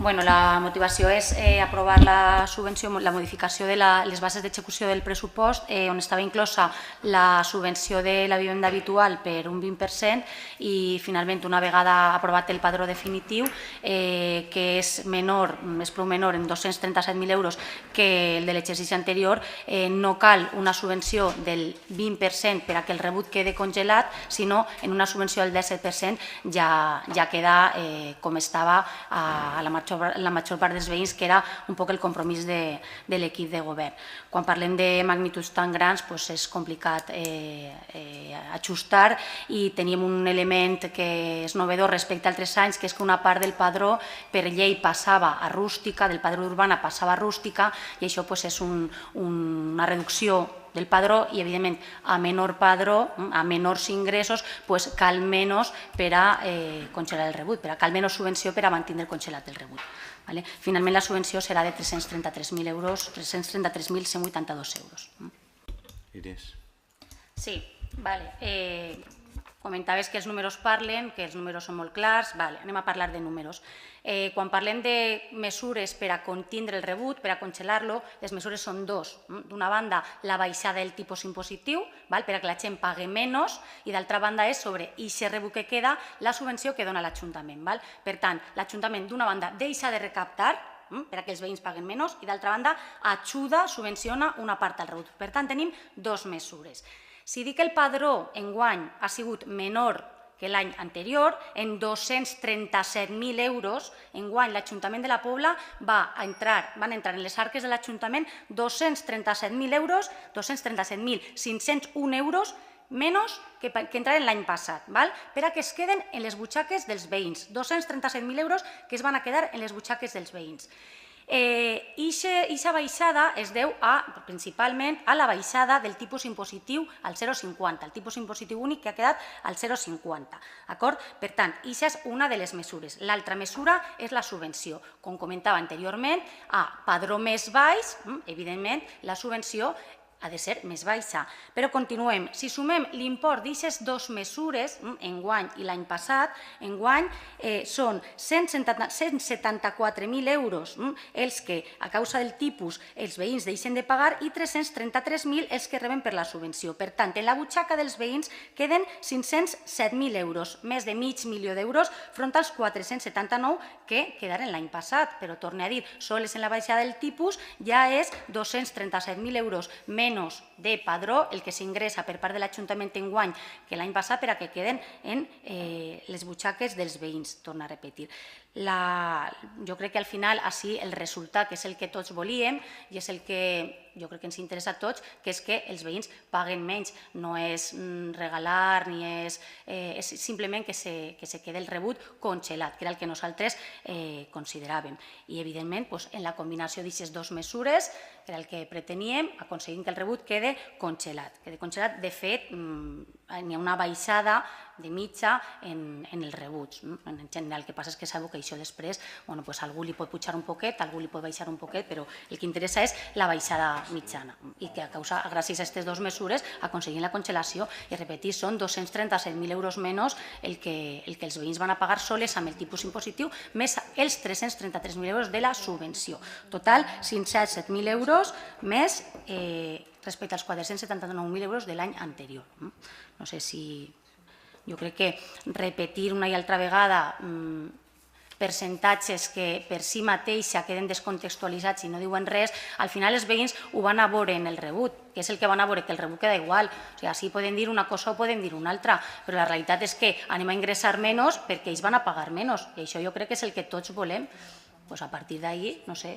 Bueno, la motivació és aprovar la subvenció, la modificació de les bases d'execució del pressupost, on estava inclosa la subvenció de la vivenda habitual per un 20% i finalment una vegada aprovat el padró definitiu, que és menor, és prou menor en 237.000 euros que el de l'exercici anterior, no cal una subvenció del 20% per a que el rebut quede congelat, sinó en una subvenció del 17% ja queda com estava a la major part dels veïns, que era un poc el compromís de l'equip de govern. Quan parlem de magnituds tan grans és complicat ajustar i teníem un element que és novedor respecte a altres anys, que és que una part del padró per llei passava a rústica, del padró urbana passava a rústica, i això és una reducció del padró i, evidentment, a menor padró, a menors ingressos, cal menys per a congelar el rebut, cal menys subvenció per a mantenir congelat el rebut. Finalment, la subvenció serà de 333.182 euros. Inés. Sí, comentaves que els números parlen, que els números són molt clars. Anem a parlar de números. Quan parlem de mesures per a contindre el rebut, per a congelar-lo, les mesures són dues. D'una banda, la baixada del tipus impositiu, per a que la gent pagui menys, i d'altra banda és sobre aquest rebut que queda la subvenció que dona l'Ajuntament. Per tant, l'Ajuntament, d'una banda, deixa de recaptar per a que els veïns paguen menys i, d'altra banda, ajuda, subvenciona una part del rebut. Per tant, tenim dues mesures. Si dic que el padró enguany ha sigut menor que l'any anterior, en 237.000 euros, enguany l'Ajuntament de la Pobla van entrar en les arques de l'Ajuntament 237.000 euros, 237.501 euros menys que entraren l'any passat, per a que es queden en les butxaques dels veïns. 237.000 euros que es van a quedar en les butxaques dels veïns. Aquesta baixada es deu principalment a la baixada del tipus impositiu al 0,50, el tipus impositiu únic que ha quedat al 0,50. Per tant, aquesta és una de les mesures. L'altra mesura és la subvenció. Com comentava anteriorment, a padró més baix, evidentment, la subvenció ha de ser més baixa. Però continuem. Si sumem l'import d'aquestes dues mesures, enguany i l'any passat, enguany són 174.000 euros els que, a causa del tipus, els veïns deixen de pagar i 333.000 els que reben per la subvenció. Per tant, en la butxaca dels veïns queden 507.000 euros, més de mig milió d'euros, front als 479 que quedaren l'any passat. Però, torno a dir, sols en la baixada del tipus ja és 237.000 euros menys de padró el que s'ingressa per part de l'Ajuntament enguany que l'any passat per a que queden en les butxaques dels veïns, torno a repetir. Jo crec que al final així el resultat, que és el que tots volíem i és el que jo crec que ens interessa a tots, que és que els veïns paguen menys. No és regalar ni és simplement que se quede el rebut congelat, que era el que nosaltres consideràvem. I, evidentment, en la combinació d'aquestes dues mesures era el que preteníem, aconseguint que el rebut quede congelat. De fet, hi ha una baixada de mitja en els rebuts. En general, el que passa és que sabeu que això després algú li pot pujar un poquet, algú li pot baixar un poquet, però el que interessa és la baixada mitjana i que gràcies a aquestes dues mesures aconseguim la congelació. I repetir, són 237.000 euros menys el que els veïns van a pagar soles amb el tipus impositiu més els 333.000 euros de la subvenció. Total, 507.000 euros més respecte als 479.000 euros de l'any anterior. No sé si... Jo crec que repetir una i altra vegada percentatges que per si mateixa queden descontextualitzats i no diuen res, al final els veïns ho van a veure en el rebut, que és el que van a veure, que el rebut queda igual. O sigui, així poden dir una cosa o poden dir una altra, però la realitat és que anem a ingressar menys perquè ells van a pagar menys, i això jo crec que és el que tots volem. A partir d'ahí, no sé...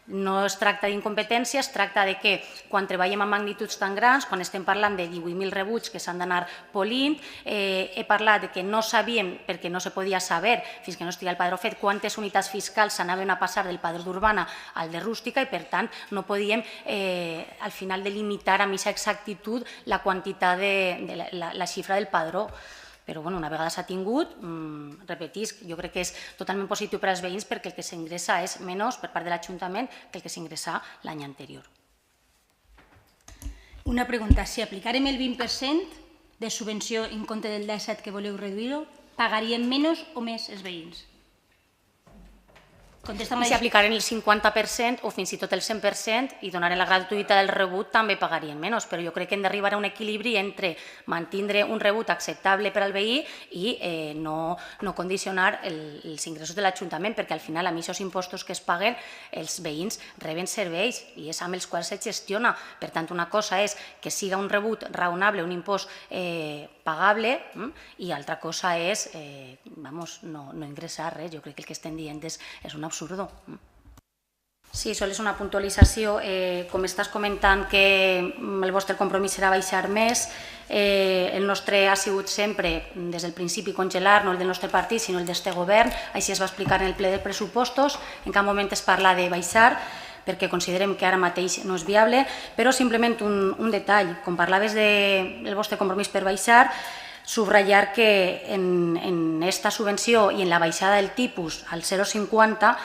No es tracta d'incompetència, es tracta que quan treballem amb magnituds tan grans, quan estem parlant de 18.000 rebuts que s'han d'anar polint, he parlat que no sabíem, perquè no se podia saber fins que no estigui el padró fet, quantes unitats fiscals s'anaven a passar del padró d'urbana al de rústica i, per tant, no podíem al final delimitar amb aquesta exactitud la quantitat de la xifra del padró. Però una vegada s'ha tingut, repetisc, jo crec que és totalment positiu per als veïns perquè el que s'ingressa és menys per part de l'Ajuntament que el que s'ingressa l'any anterior. Una pregunta, si aplicarem el 20% de subvenció en compte del 17 que voleu reduir-ho, pagaríem menys o més els veïns? Contesta'm I si aplicaren el 50% o fins i tot el 100% i donaren la gratuïtat del rebut també pagarien menys, però jo crec que hem d'arribar a un equilibri entre mantindre un rebut acceptable per al veí i no condicionar els ingressos de l'Ajuntament, perquè al final amb aquests impostos que es paguen els veïns reben serveis i és amb els quals se gestiona. Per tant, una cosa és que siga un rebut raonable, un impost pagable, i altra cosa és no ingressar res. Jo crec que el que estem dient és un absurdo. Sí, sols una puntualització. Com estàs comentant que el vostre compromís serà baixar més, el nostre ha sigut sempre, des del principi, congelar, no el del nostre partit, sinó el d'este govern. Així es va explicar en el ple de pressupostos. En cap moment es parla de baixar, perquè considerem que ara mateix no és viable, però simplement un detall. Com parlaves del vostre compromís per baixar, subratllar que en esta subvenció i en la baixada del tipus al 0,50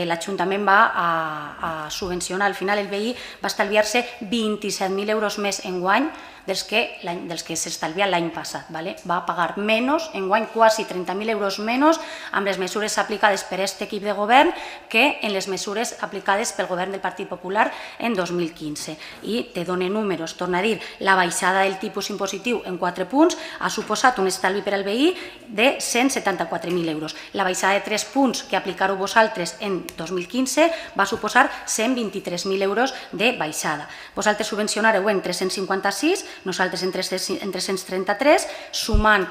l'Ajuntament va a subvencionar. Al final el veí va estalviar-se 27.000 euros més enguany dels que s'estalvia l'any passat. Va pagar menys, enguany quasi 30.000 euros menys, amb les mesures aplicades per aquest equip de govern que en les mesures aplicades pel govern del Partit Popular en 2015. I te dono números. Torna a dir, la baixada del tipus impositiu en 4 punts ha suposat un estalvi per al veí de 174.000 euros. La baixada de 3 punts que aplicareu vosaltres en 2015 va suposar 123.000 euros de baixada. Vosaltres subvencionareu en 356, nosaltres en 333, sumant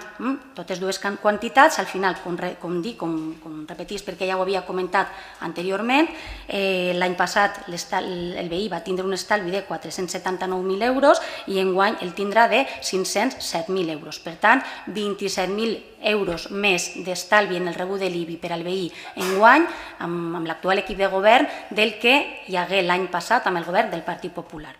totes dues quantitats, al final, com repetís perquè ja ho havia comentat anteriorment, l'any passat el veí va tindre un estalvi de 479.000 euros i enguany el tindrà de 507.000 euros. Per tant, 27.000 euros més d'estalvi en el rebut de l'IBI per al veí enguany amb l'actual equip de govern del que hi hagué l'any passat amb el govern del Partit Popular.